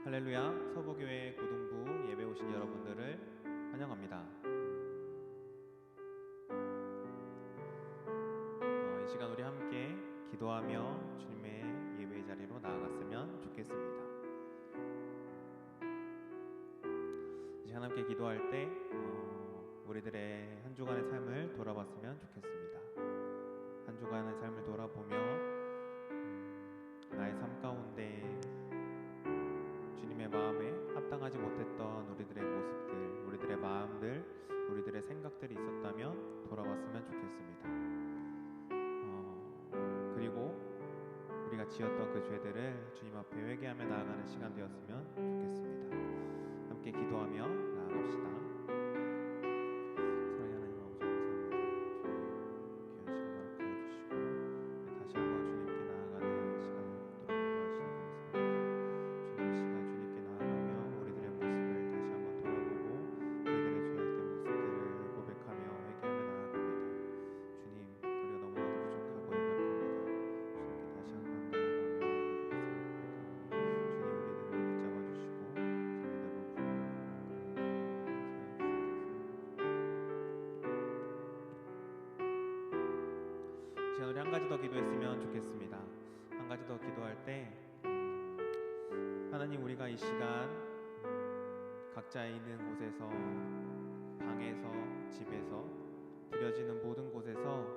할렐루야, 서부교회 고등부 예배 오신 여러분들을 환영합니다. 이 시간 우리 함께 기도하며 주님의 예배 자리로 나아갔으면 좋겠습니다. 이 시간 함께 기도할 때 우리들의 한 주간의 삶을 돌아봤으면 좋겠습니다. 한 주간의 삶을 돌아보며 나의 삶 가운데 주님의 마음에 합당하지 못했던 우리들의 모습들, 우리들의 마음들, 우리들의 생각들이 있었다면 돌아봤으면 좋겠습니다. 그리고 우리가 지었던 그 죄들을 주님 앞에 회개하며 나아가는 시간 되었으면 좋겠습니다. 함께 기도하며 나아갑시다. 사랑의 하나님 아버지 감사합니다. 주의 귀한 시간 허락하여 주시고 다시 한번 주님께 나아가는 시간을 갖도록 인도하시니 감사합니다. 주님 이 시간 주님께 나아가며 우리들의 모습을 다시 한번 돌아보고 우리들의 죄악된 모습들을 고백하며 회개하며 나아갑니다. 주님, 우리가 너무나도 부족하고 연약합니다. 주님께 다시 한번 나아가며 주님 우리들을 붙잡아 주시고 우리 한 가지 더 기도했으면 좋겠습니다. 한 가지 더 기도할 때 하나님, 우리가 이 시간 각자 있는 곳에서, 방에서, 집에서, 드려지는 모든 곳에서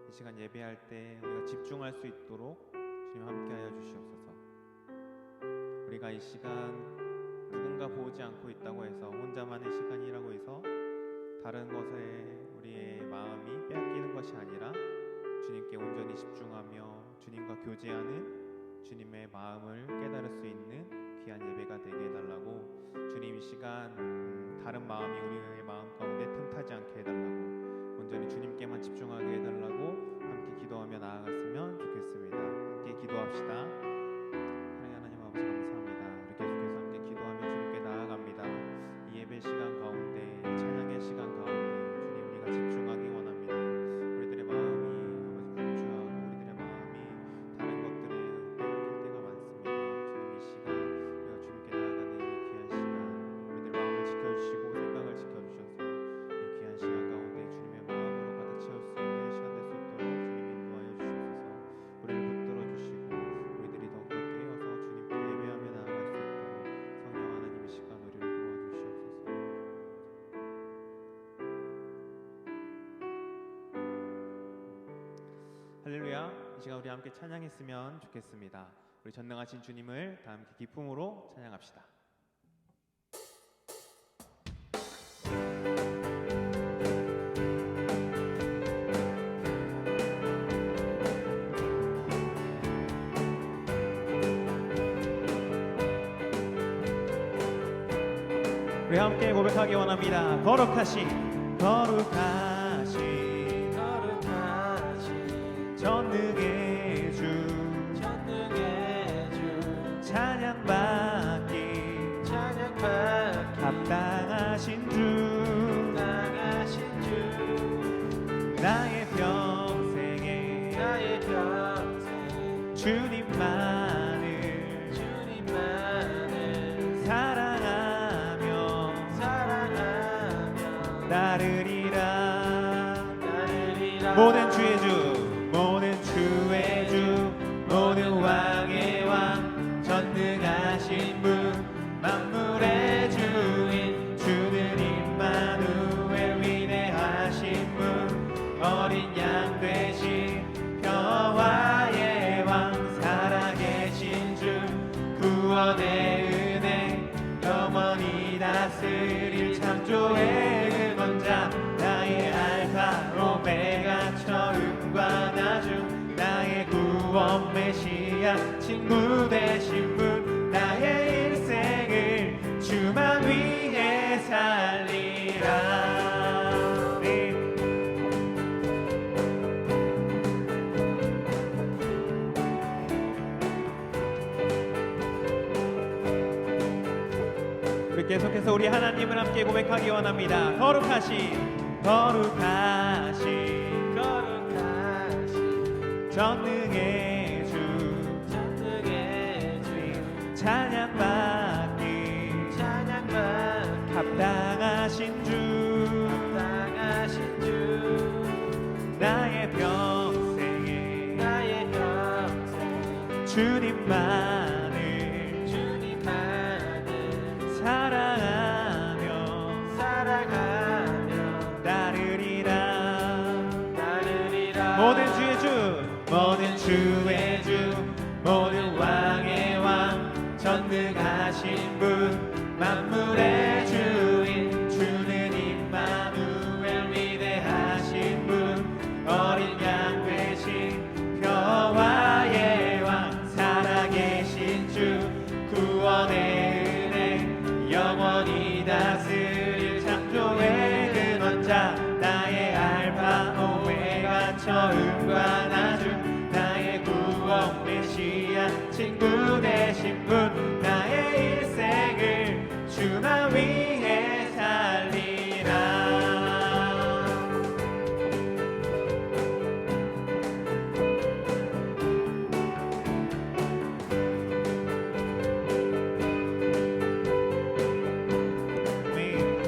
이 시간 예배할 때 우리가 집중할 수 있도록 주님 함께하여 주시옵소서. 우리가 이 시간 누군가 보지 않고 있다고 해서 혼자만의 시간이라고 해서 다른 것에 우리의 마음이 빼앗기는 것이 아니라 주님께 온전히 집중하며 주님과 교제하는 주님의 마음을 깨달을 수 있는 귀한 예배가 되게 해달라고, 주님 이 시간 다른 마음이 우리의 마음 가운데 틈타지 않게 해달라고, 온전히 주님께만 집중하게 해달라고 함께 기도하며 나아갔으면 좋겠습니다. 함께 기도합시다. 사랑의 하나님 아버지 감사합니다. 우리 계속해서 함께 기도하며 주님께 나아갑니다. 이 예배 시간 가운데, 이 찬양의 시간 가운데 주님 우리가 집중하기 원합니다. 우리들의 마음이 할렐루야, 이 시간 우리 함께 찬양했으면 좋겠습니다. 우리 전능하신 주님을 다 함께 기쁨으로 찬양합시다. 우리 함께 고백하기 원합니다. 거룩하신 전능의 주 찬양받기 합당하신 주 나의 평생에 주님만을 사랑하며 나르리라. 모든 주의 주 모든 주의 주 모든 왕의 왕 전능하신 분 만물의 주인 주는 임마누엘 위대하신 분 어린 양 되신 평화의 왕 살아계신 주 구원의 은혜 영원히 다스릴 창조의 근원자 나의 알파 오메가 처음과 나중 나의 구원 메시아 친구 되신 분 나의 인생을 주만 위해 살리라. 네. 우리 계속해서 우리 하나님을 함께 고백하기 원합니다. 거룩하신 전능의 주 찬양받기 합당하신 주 나의 평생에 주님만을 사랑하며 나르리라. 모든 주의 주 모든 주의 주 모든 왕의 왕 전능하신 분 만물의 주인 주는 임마누엘 위대하신 분 어린 양 되신 평화의 왕 살아계신 주 구원의 은혜 영원히 다스릴 창조의 근원자 나의 알파 오메가 처음과 나중 나의 구원 메시아 친구 되신 분 나의 인생을 주만 위해 살리라.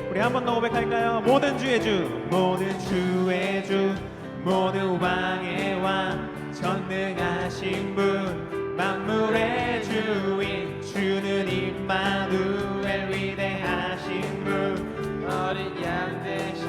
우리 한 번 더 고백할까요? 모든 주의 주 모든 주의 주 모든 왕의 왕 전능하신 분 만물의 주인 주는 임마누엘 위대하신 분 어린 양 되신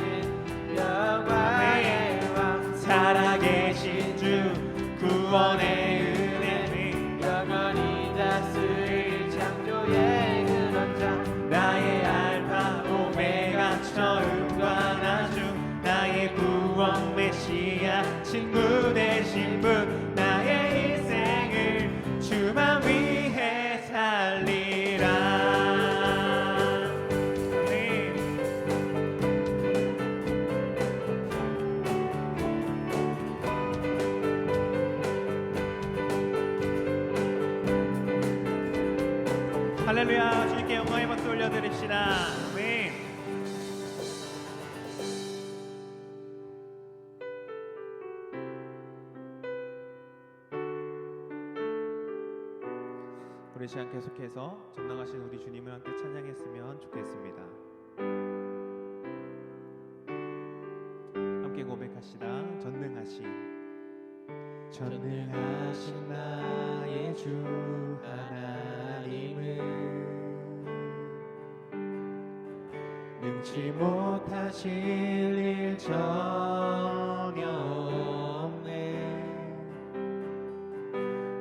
영광의 왕 살아계신 주 구원의 은혜 영원히 다스릴 창조의 근원자 나의 알파 오메가 처음과 나중 나의 구원 메시아 친구 되신 분 나의 인생을 주만 위해 살리라. 네. 할렐루야. 주님께 영광의 박수 올려드립시다. 아멘. 우리 시간 계속해서 전능하신 우리 주님을 함께 찬양했으면 좋겠습니다. 함께 고백합시다. 전능하신 나의 주 하나님은 능치 못하실 일 전혀 없네.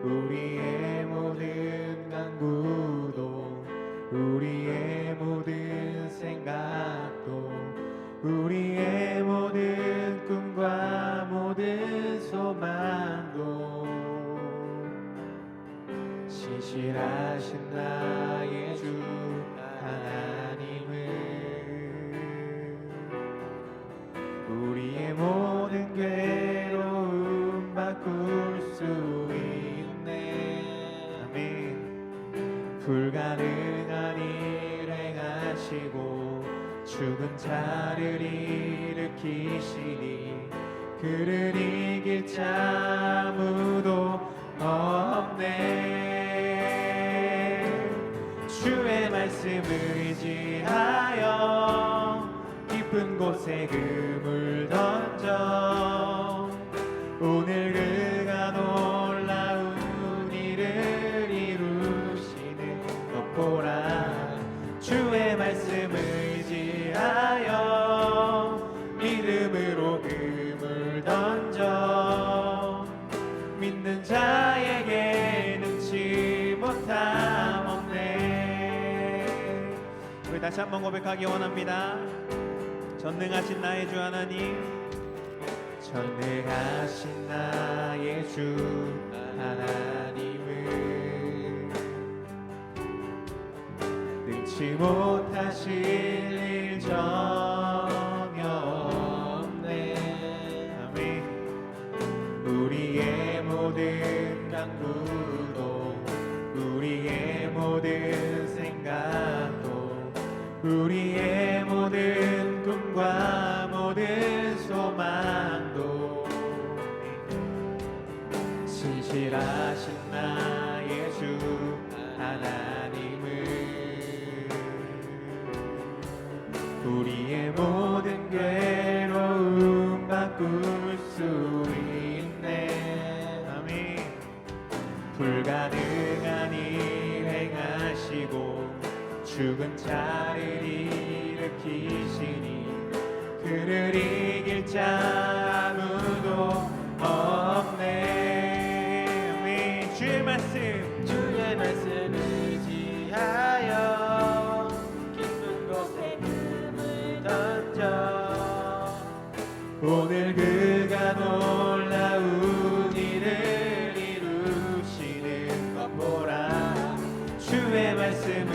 우리의 모든 간구도 우리의 모든 생각도 우리의 모든 꿈과 모든 소망도 신실하신 나의 주 하나님은 우리의 모든 괴로움 바꿀 수 있네. 아멘. 불가능한 일 행하시고 죽은 자를 일으키시니 그를 이길 자 아무도 없네. 주의 말씀 의지하여 깊은 곳에 그물 던져 오늘 그가 놀라운 일을 이루시는 것 보라. 주의 말씀 의지하여 믿음으로 그물 던져 믿는 자에게 능치 못함 없네. 우리 다시 한번 고백하기 원합니다. 전능하신 나의 주 하나님, 전능하신 나의 주 하나님은 능치 못하실 일 전혀 없네. 아멘. 우리의 모든 간구도 우리의 모든 생각도 우리의 모든 꿈과 모든 소망도 신실하신 나의 주 하나님은 우리의 모든 괴로움 바꿀 수 있네. 아멘. 불가능한 일 행하시고 죽은 자를 일으키시니 그를 이길 자 아무도 없네. 아멘. 주의 말씀 의지하여 깊은 곳에 금을 던져 오늘 그가 놀라운 일을 이루시는 것 보라. 주의 말씀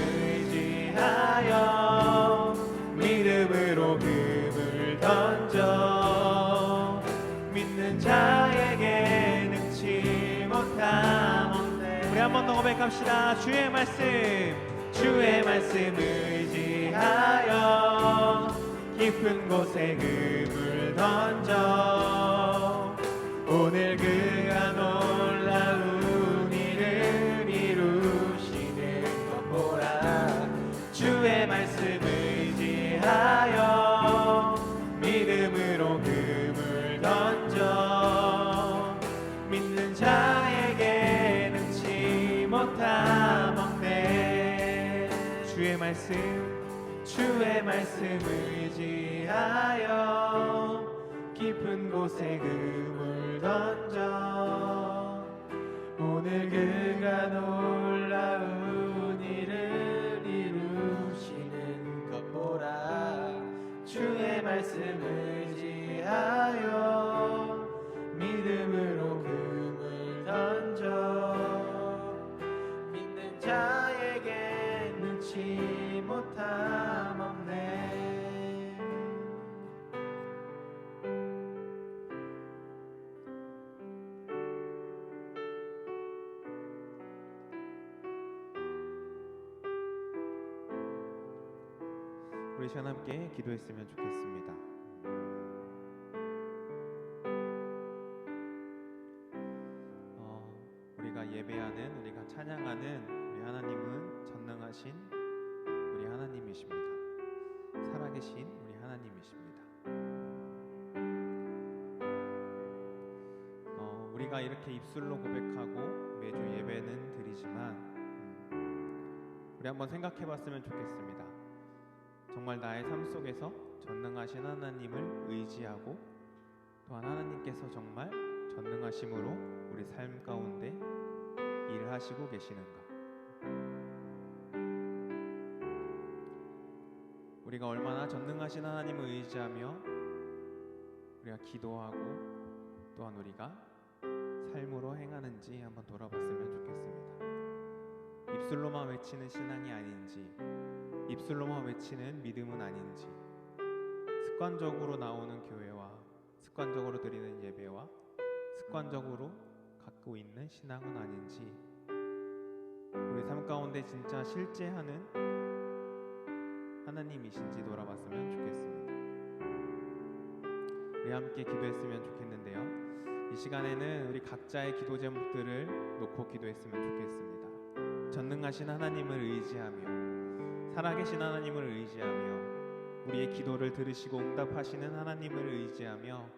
의지하여 믿음으로 금을 던져 믿는 자에게 능치 못함 없네. 우리 한 번 더 고백합시다. 주의 말씀 의지하여 깊은 곳에 금을 던져 오늘 그가 놀라운 일을 이루시는 것 보라. 주의 말씀 의지하여 믿음으로 금을 던져 믿는 자에게 능치 못함 없네. 주의 말씀 의지하여 깊은 곳에 금을 던져 오늘 그가 놀라운 일을 이루시는 것 보라. 주의 말씀 의지하여 믿음으로 금을 던져 믿는 자에게 능치 못함 없네. 우리 시간 함께 기도했으면 좋겠습니다. 우리가 예배하는, 우리가 찬양하는 우리 하나님은 전능하신 우리 하나님이십니다. 살아계신 우리 하나님이십니다. 우리가 이렇게 입술로 고백하고 매주 예배는 드리지만 우리 한번 생각해봤으면 좋겠습니다. 정말 나의 삶 속에서 전능하신 하나님을 의지하고 또한 하나님께서 정말 전능하심으로 우리 삶 가운데 일을 하시고 계시는가? 우리가 얼마나 전능하신 하나님을 의지하며 우리가 기도하고 또한 우리가 삶으로 행하는지 한번 돌아봤으면 좋겠습니다. 입술로만 외치는 신앙이 아닌지, 입술로만 외치는 믿음은 아닌지, 습관적으로 나오는 교회와 습관적으로 드리는 예배와 습관적으로 갖고 있는 신앙은 아닌지 우리 삶 가운데 진짜 실제하는 하나님이신지 돌아봤으면 좋겠습니다. 우리 함께 기도했으면 좋겠는데요. 이 시간에는 우리 각자의 기도 제목들을 놓고 기도했으면 좋겠습니다. 전능하신 하나님을 의지하며 살아계신 하나님을 의지하며 우리의 기도를 들으시고 응답하시는 하나님을 의지하며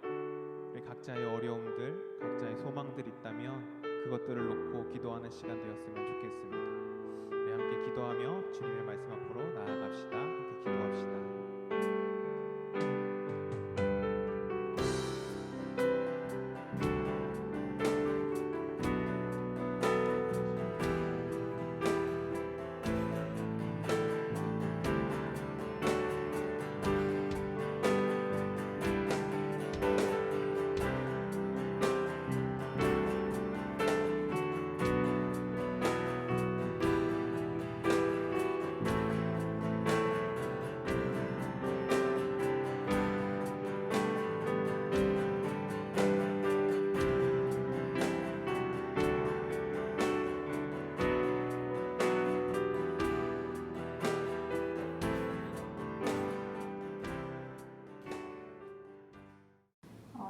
우리 각자의 어려움들, 각자의 소망들이 있다면 그것들을 놓고 기도하는 시간 되었으면 좋겠습니다. 우리 함께 기도하며 주님의 말씀 앞으로 나아갑시다. 함께 기도합시다.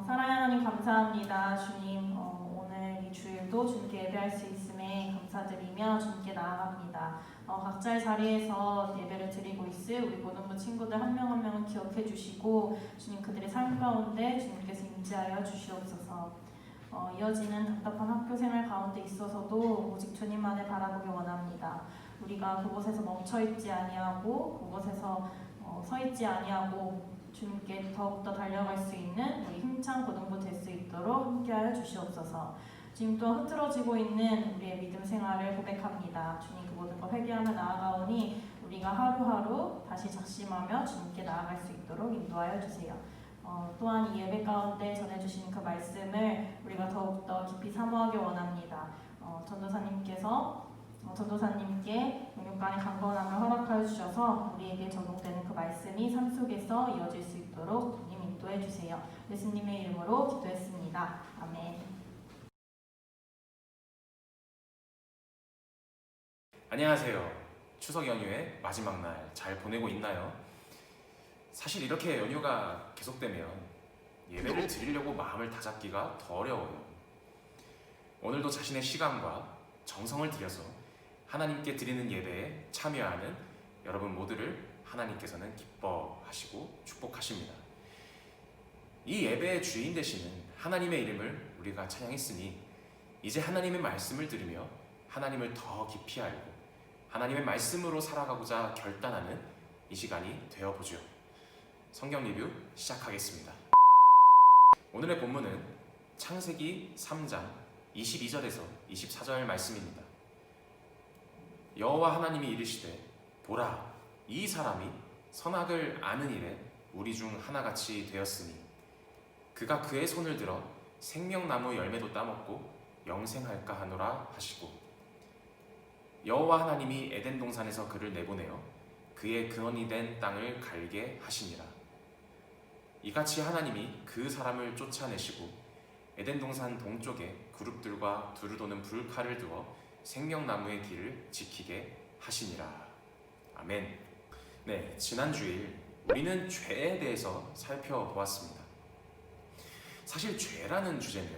사랑하는 하나님 감사합니다. 주님, 오늘 이 주일도 주님께 예배할 수 있음에 감사드리며 주님께 나아갑니다. 각자의 자리에서 예배를 드리고 있을 우리 고등부 친구들 한 명 한 명을 기억해 주시고 주님 그들의 삶 가운데 주님께서 임재하여 주시옵소서. 이어지는 답답한 학교 생활 가운데 있어서도 오직 주님만을 바라보기 원합니다. 우리가 그곳에서 멈춰있지 아니하고 그곳에서 서 있지 아니하고 주님께 더욱더 달려갈 수 있는 우리 힘찬 고등부 될 수 있도록 함께하여 주시옵소서. 지금 또 흐트러지고 있는 우리의 믿음 생활을 고백합니다. 주님 그 모든 것 회개하며 나아가오니 우리가 하루하루 다시 작심하며 주님께 나아갈 수 있도록 인도하여 주세요. 또한 이 예배 가운데 전해주신 그 말씀을 우리가 더욱더 깊이 사모하기 원합니다. 전도사님께 영육간의 강건함을 허락하여 주셔서 우리에게 적용되는 그 말씀이 삶 속에서 이어질 수 있도록 주님 인도해 주세요. 예수님의 이름으로 기도했습니다. 아멘. 안녕하세요. 추석 연휴의 마지막 날 잘 보내고 있나요? 사실 이렇게 연휴가 계속되면 예배를 드리려고 마음을 다잡기가 더 어려워요. 오늘도 자신의 시간과 정성을 들여서 하나님께 드리는 예배에 참여하는 여러분 모두를 하나님께서는 기뻐하시고 축복하십니다. 이 예배의 주인 되시는 하나님의 이름을 우리가 찬양했으니 이제 하나님의 말씀을 들으며 하나님을 더 깊이 알고 하나님의 말씀으로 살아가고자 결단하는 이 시간이 되어보죠. 성경 리뷰 시작하겠습니다. 오늘의 본문은 창세기 3장 22절에서 24절 말씀입니다. 여호와 하나님이 이르시되 보라 이 사람이 선악을 아는 일에 우리 중 하나같이 되었으니 그가 그의 손을 들어 생명나무 열매도 따먹고 영생할까 하노라 하시고 여호와 하나님이 에덴 동산에서 그를 내보내어 그의 근원이 된 땅을 갈게 하시니라. 이같이 하나님이 그 사람을 쫓아내시고 에덴 동산 동쪽에 그룹들과 두루도는 불칼을 두어 생명나무의 길을 지키게 하시니라. 아멘. 네, 지난 주일 우리는 죄에 대해서 살펴보았습니다. 사실 죄라는 주제는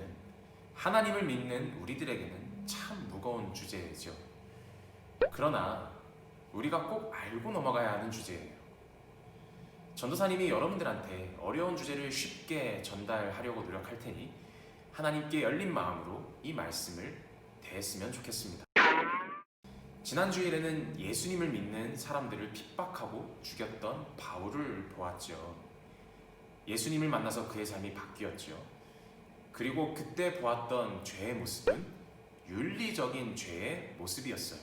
하나님을 믿는 우리들에게는 참 무거운 주제죠. 그러나 우리가 꼭 알고 넘어가야 하는 주제예요. 전도사님이 여러분들한테 어려운 주제를 쉽게 전달하려고 노력할 테니 하나님께 열린 마음으로 이 말씀을 대했으면 좋겠습니다. 지난 주일에는 예수님을 믿는 사람들을 핍박하고 죽였던 바울을 보았죠. 예수님을 만나서 그의 삶이 바뀌었죠. 그리고 그때 보았던 죄의 모습은 윤리적인 죄의 모습이었어요.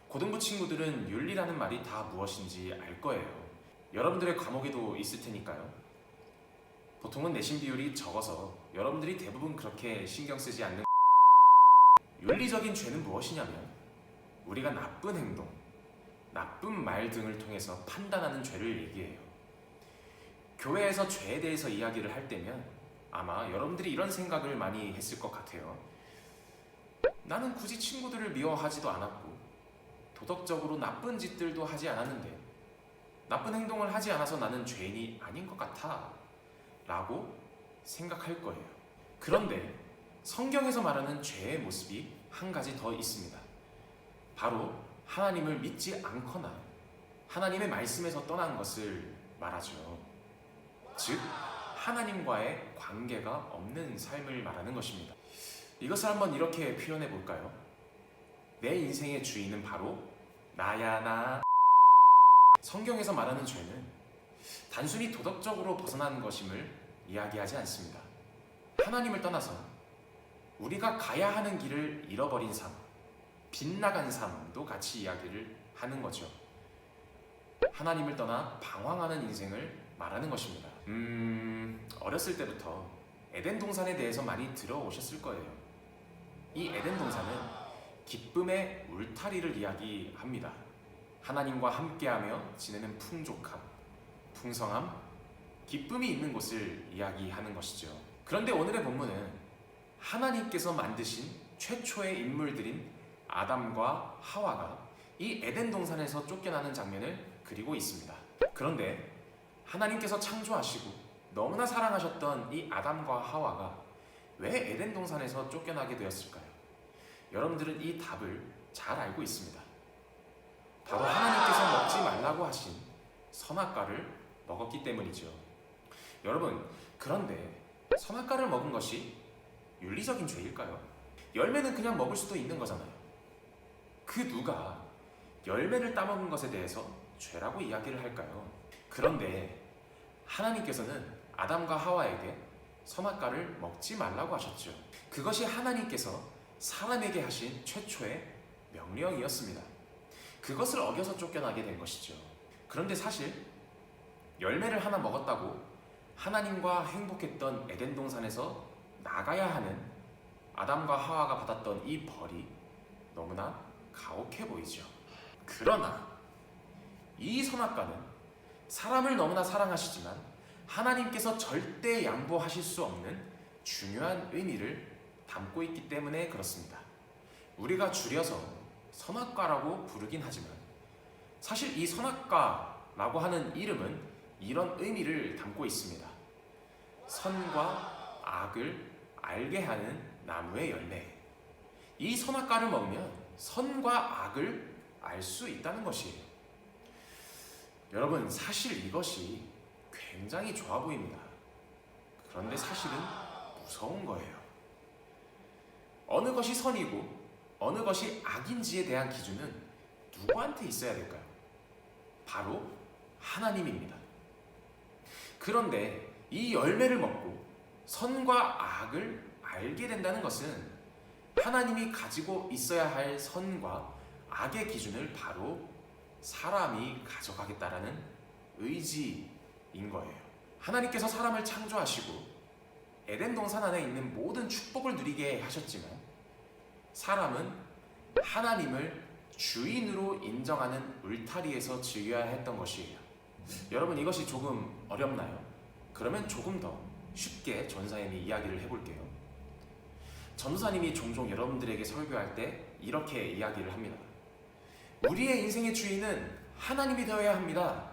고등부 친구들은 윤리라는 말이 다 무엇인지 알 거예요. 여러분들의 과목에도 있을 테니까요. 보통은 내신 비율이 적어서 여러분들이 대부분 그렇게 신경 쓰지 않는 윤리적인 죄는 무엇이냐면 우리가 나쁜 행동, 나쁜 말 등을 통해서 판단하는 죄를 얘기해요. 교회에서 죄에 대해서 이야기를 할 때면 아마 여러분들이 이런 생각을 많이 했을 것 같아요. 나는 굳이 친구들을 미워하지도 않았고 도덕적으로 나쁜 짓들도 하지 않았는데 나쁜 행동을 하지 않아서 나는 죄인이 아닌 것 같아 라고 생각할 거예요. 그런데 성경에서 말하는 죄의 모습이 한 가지 더 있습니다. 바로 하나님을 믿지 않거나 하나님의 말씀에서 떠난 것을 말하죠. 즉 하나님과의 관계가 없는 삶을 말하는 것입니다. 이것을 한번 이렇게 표현해 볼까요? 내 인생의 주인은 바로 나야 나. 성경에서 말하는 죄는 단순히 도덕적으로 벗어난 것임을 이야기하지 않습니다. 하나님을 떠나서 우리가 가야 하는 길을 잃어버린 삶, 빗나간 삶도 같이 이야기를 하는 거죠. 하나님을 떠나 방황하는 인생을 말하는 것입니다. 어렸을 때부터 에덴 동산에 대해서 많이 들어오셨을 거예요. 이 에덴 동산은 기쁨의 울타리를 이야기합니다. 하나님과 함께하며 지내는 풍족함, 풍성함, 기쁨이 있는 곳을 이야기하는 것이죠. 그런데 오늘의 본문은 하나님께서 만드신 최초의 인물들인 아담과 하와가 이 에덴 동산에서 쫓겨나는 장면을 그리고 있습니다. 그런데 하나님께서 창조하시고 너무나 사랑하셨던 이 아담과 하와가 왜 에덴 동산에서 쫓겨나게 되었을까요? 여러분들은 이 답을 잘 알고 있습니다. 바로 하나님께서 먹지 말라고 하신 선악과를 먹었기 때문이죠. 여러분, 그런데 선악과를 먹은 것이 윤리적인 죄일까요? 열매는 그냥 먹을 수도 있는 거잖아요. 그 누가 열매를 따먹은 것에 대해서 죄라고 이야기를 할까요? 그런데 하나님께서는 아담과 하와에게 선악과를 먹지 말라고 하셨죠. 그것이 하나님께서 사람에게 하신 최초의 명령이었습니다. 그것을 어겨서 쫓겨나게 된 것이죠. 그런데 사실 열매를 하나 먹었다고 하나님과 행복했던 에덴 동산에서 나가야 하는 아담과 하와가 받았던 이 벌이 너무나 가혹해 보이죠. 그러나 이 선악과는 사람을 너무나 사랑하시지만 하나님께서 절대 양보하실 수 없는 중요한 의미를 담고 있기 때문에 그렇습니다. 우리가 줄여서 선악과라고 부르긴 하지만 사실 이 선악과라고 하는 이름은 이런 의미를 담고 있습니다. 선과 악을 알게 하는 나무의 열매. 이 선악과를 먹으면 선과 악을 알 수 있다는 것이에요. 여러분, 사실 이것이 굉장히 좋아 보입니다. 그런데 사실은 무서운 거예요. 어느 것이 선이고 어느 것이 악인지에 대한 기준은 누구한테 있어야 될까요? 바로 하나님입니다. 그런데 이 열매를 먹고 선과 악을 알게 된다는 것은 하나님이 가지고 있어야 할 선과 악의 기준을 바로 사람이 가져가겠다라는 의지인 거예요. 하나님께서 사람을 창조하시고 에덴 동산 안에 있는 모든 축복을 누리게 하셨지만 사람은 하나님을 주인으로 인정하는 울타리에서 즐겨야 했던 것이에요. 여러분, 이것이 조금 어렵나요? 그러면 조금 더 쉽게 전사님이 이야기를 해볼게요. 전도사님이 종종 여러분들에게 설교할 때 이렇게 이야기를 합니다. 우리의 인생의 주인은 하나님이 되어야 합니다.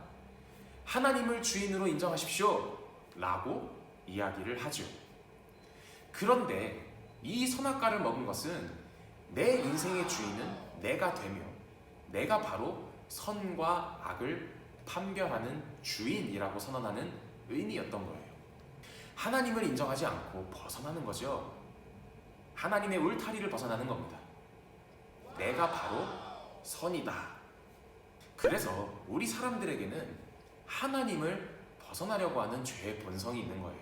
하나님을 주인으로 인정하십시오 라고 이야기를 하죠. 그런데 이 선악과를 먹은 것은 내 인생의 주인은 내가 되며 내가 바로 선과 악을 판별하는 주인이라고 선언하는 의미였던 거예요. 하나님을 인정하지 않고 벗어나는 거죠. 하나님의 울타리를 벗어나는 겁니다. 내가 바로 선이다. 그래서 우리 사람들에게는 하나님을 벗어나려고 하는 죄의 본성이 있는 거예요.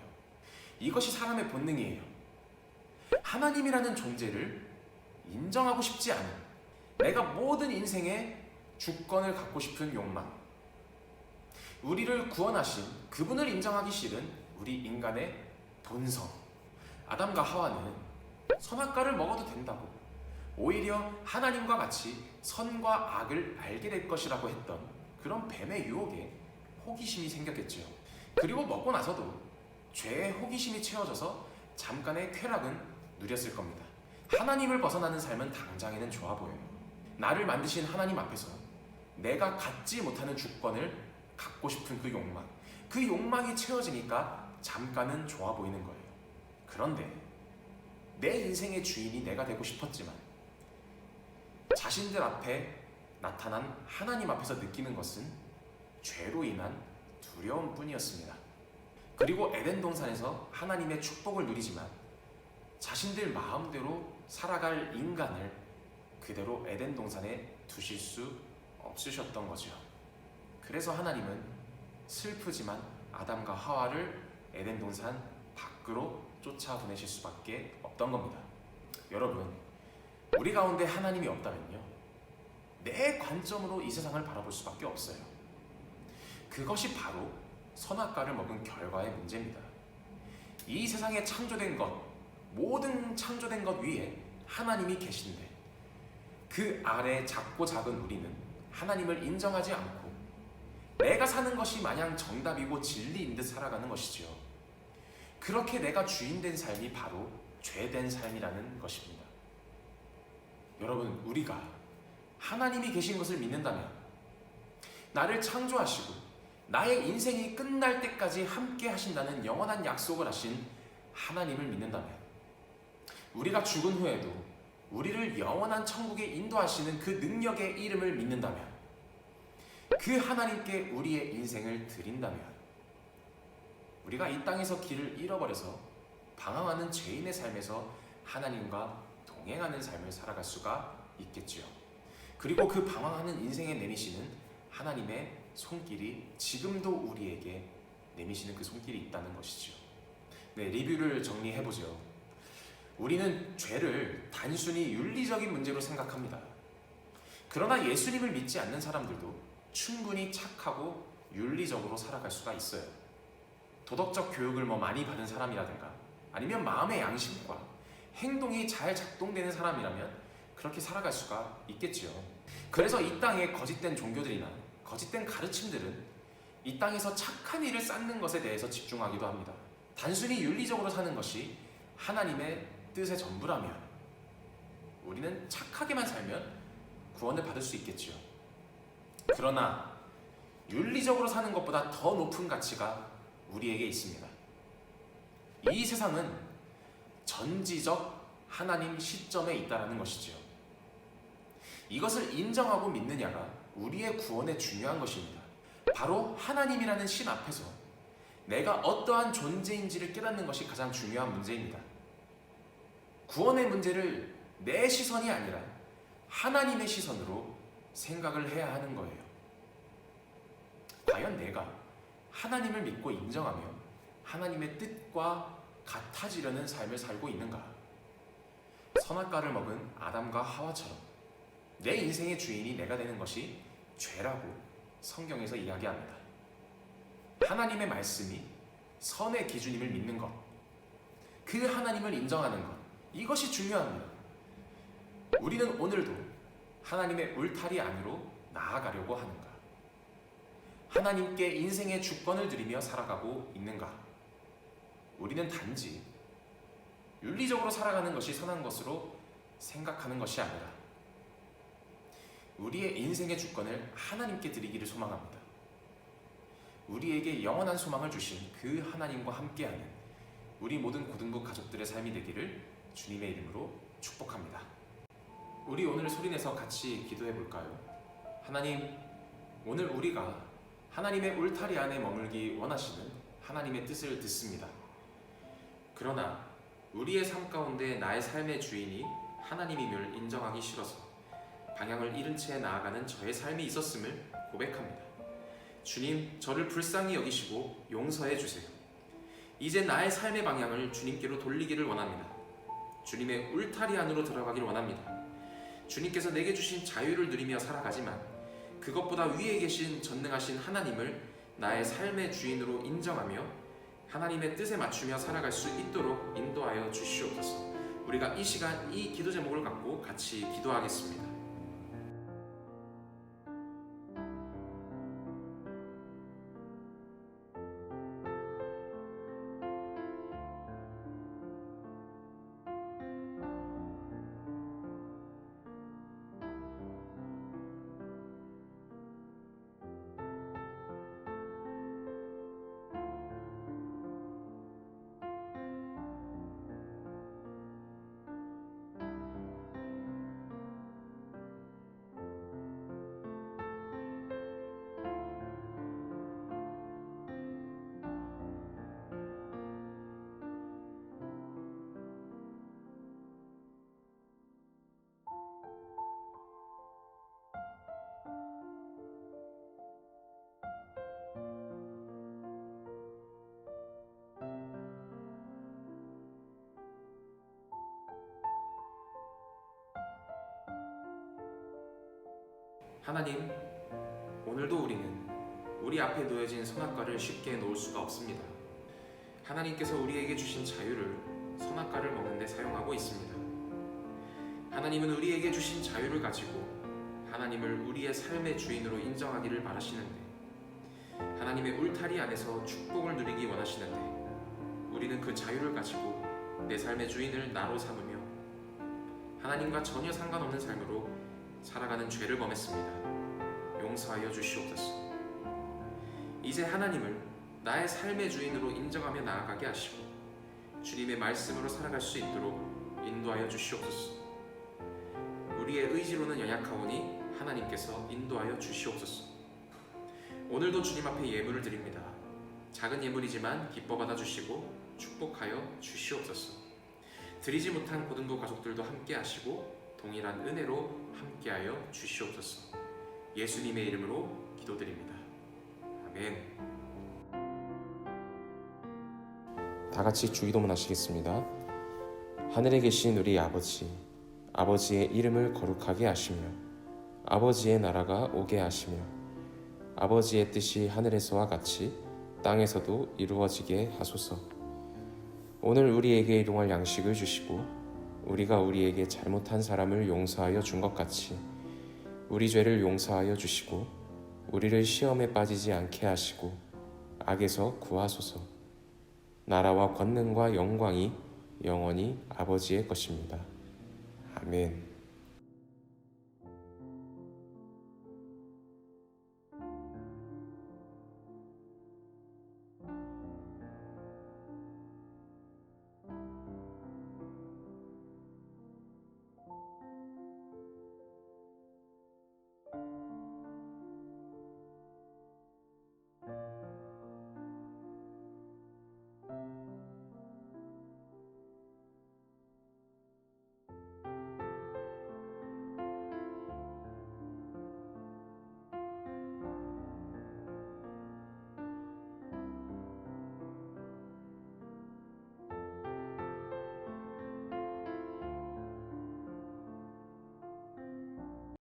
이것이 사람의 본능이에요. 하나님이라는 존재를 인정하고 싶지 않은, 내가 모든 인생의 주권을 갖고 싶은 욕망, 우리를 구원하신 그분을 인정하기 싫은 우리 인간의 본성. 아담과 하와는 선악과를 먹어도 된다고, 오히려 하나님과 같이 선과 악을 알게 될 것이라고 했던 그런 뱀의 유혹에 호기심이 생겼겠죠. 그리고 먹고 나서도 죄의 호기심이 채워져서 잠깐의 쾌락은 누렸을 겁니다. 하나님을 벗어나는 삶은 당장에는 좋아 보여요. 나를 만드신 하나님 앞에서 내가 갖지 못하는 주권을 갖고 싶은 그 욕망이 채워지니까 잠깐은 좋아 보이는 거예요. 그런데 내 인생의 주인이 내가 되고 싶었지만 자신들 앞에 나타난 하나님 앞에서 느끼는 것은 죄로 인한 두려움뿐이었습니다. 그리고 에덴 동산에서 하나님의 축복을 누리지만 자신들 마음대로 살아갈 인간을 그대로 에덴 동산에 두실 수 없으셨던 거죠. 그래서 하나님은 슬프지만 아담과 하와를 에덴 동산 밖으로 쫓아보내실 수밖에 없던 겁니다. 여러분, 우리 가운데 하나님이 없다면요, 내 관점으로 이 세상을 바라볼 수밖에 없어요. 그것이 바로 선악과를 먹은 결과의 문제입니다. 이 세상에 창조된 것, 모든 창조된 것 위에 하나님이 계신데 그 아래 작고 작은 우리는 하나님을 인정하지 않고 내가 사는 것이 마냥 정답이고 진리인 듯 살아가는 것이지요. 그렇게 내가 주인된 삶이 바로 죄된 삶이라는 것입니다. 여러분, 우리가 하나님이 계신 것을 믿는다면, 나를 창조하시고 나의 인생이 끝날 때까지 함께 하신다는 영원한 약속을 하신 하나님을 믿는다면, 우리가 죽은 후에도 우리를 영원한 천국에 인도하시는 그 능력의 이름을 믿는다면, 그 하나님께 우리의 인생을 드린다면, 우리가 이 땅에서 길을 잃어버려서 방황하는 죄인의 삶에서 하나님과 동행하는 삶을 살아갈 수가 있겠지요. 그리고 그 방황하는 인생에 내미시는 하나님의 손길이 지금도 우리에게 내미시는 그 손길이 있다는 것이죠. 네, 리뷰를 정리해보죠. 우리는 죄를 단순히 윤리적인 문제로 생각합니다. 그러나 예수님을 믿지 않는 사람들도 충분히 착하고 윤리적으로 살아갈 수가 있어요. 도덕적 교육을 많이 받은 사람이라든가 아니면 마음의 양심과 행동이 잘 작동되는 사람이라면 그렇게 살아갈 수가 있겠지요. 그래서 이 땅의 거짓된 종교들이나 거짓된 가르침들은 이 땅에서 착한 일을 쌓는 것에 대해서 집중하기도 합니다. 단순히 윤리적으로 사는 것이 하나님의 뜻의 전부라면 우리는 착하게만 살면 구원을 받을 수 있겠지요. 그러나 윤리적으로 사는 것보다 더 높은 가치가 우리에게 있습니다. 이 세상은 전지적 하나님 시점에 있다는 것이지요. 이것을 인정하고 믿느냐가 우리의 구원에 중요한 것입니다. 바로 하나님이라는 신 앞에서 내가 어떠한 존재인지를 깨닫는 것이 가장 중요한 문제입니다. 구원의 문제를 내 시선이 아니라 하나님의 시선으로 생각을 해야 하는 거예요. 과연 내가 하나님을 믿고 인정하며 하나님의 뜻과 같아지려는 삶을 살고 있는가? 선악과를 먹은 아담과 하와처럼 내 인생의 주인이 내가 되는 것이 죄라고 성경에서 이야기합니다. 하나님의 말씀이 선의 기준임을 믿는 것, 그 하나님을 인정하는 것, 이것이 중요합니다. 우리는 오늘도 하나님의 울타리 안으로 나아가려고 하는가? 하나님께 인생의 주권을 드리며 살아가고 있는가? 우리는 단지 윤리적으로 살아가는 것이 선한 것으로 생각하는 것이 아니라 우리의 인생의 주권을 하나님께 드리기를 소망합니다. 우리에게 영원한 소망을 주신 그 하나님과 함께하는 우리 모든 고등부 가족들의 삶이 되기를 주님의 이름으로 축복합니다. 우리 오늘 소리내서 같이 기도해 볼까요? 하나님, 오늘 우리가 하나님의 울타리 안에 머물기 원하시는 하나님의 뜻을 듣습니다. 그러나 우리의 삶 가운데 나의 삶의 주인이 하나님임을 인정하기 싫어서 방향을 잃은 채 나아가는 저의 삶이 있었음을 고백합니다. 주님, 저를 불쌍히 여기시고 용서해 주세요. 이제 나의 삶의 방향을 주님께로 돌리기를 원합니다. 주님의 울타리 안으로 들어가기를 원합니다. 주님께서 내게 주신 자유를 누리며 살아가지만 그것보다 위에 계신 전능하신 하나님을 나의 삶의 주인으로 인정하며 하나님의 뜻에 맞추며 살아갈 수 있도록 인도하여 주시옵소서. 우리가 이 시간 이 기도 제목을 갖고 같이 기도하겠습니다. 하나님, 오늘도 우리는 우리 앞에 놓여진 선악과를 쉽게 놓을 수가 없습니다. 하나님께서 우리에게 주신 자유를 선악과를 먹는 데 사용하고 있습니다. 하나님은 우리에게 주신 자유를 가지고 하나님을 우리의 삶의 주인으로 인정하기를 바라시는데, 하나님의 울타리 안에서 축복을 누리기 원하시는데, 우리는 그 자유를 가지고 내 삶의 주인을 나로 삼으며 하나님과 전혀 상관없는 삶으로 살아가는 죄를 범했습니다. 용서하여 주시옵소서. 이제 하나님을 나의 삶의 주인으로 인정하며 나아가게 하시고 주님의 말씀으로 살아갈 수 있도록 인도하여 주시옵소서. 우리의 의지로는 연약하오니 하나님께서 인도하여 주시옵소서. 오늘도 주님 앞에 예물을 드립니다. 작은 예물이지만 기뻐 받아주시고 축복하여 주시옵소서. 드리지 못한 고등부 가족들도 함께 하시고 동일한 은혜로 함께하여 주시옵소서. 예수님의 이름으로 기도드립니다. 아멘. 다 같이 주기도문 하시겠습니다. 하늘에 계신 우리 아버지, 아버지의 이름을 거룩하게 하시며 아버지의 나라가 오게 하시며 아버지의 뜻이 하늘에서와 같이 땅에서도 이루어지게 하소서. 오늘 우리에게 일용할 양식을 주시고 우리가 우리에게 잘못한 사람을 용서하여 준 것 같이 우리 죄를 용서하여 주시고 우리를 시험에 빠지지 않게 하시고 악에서 구하소서. 나라와 권능과 영광이 영원히 아버지의 것입니다. 아멘.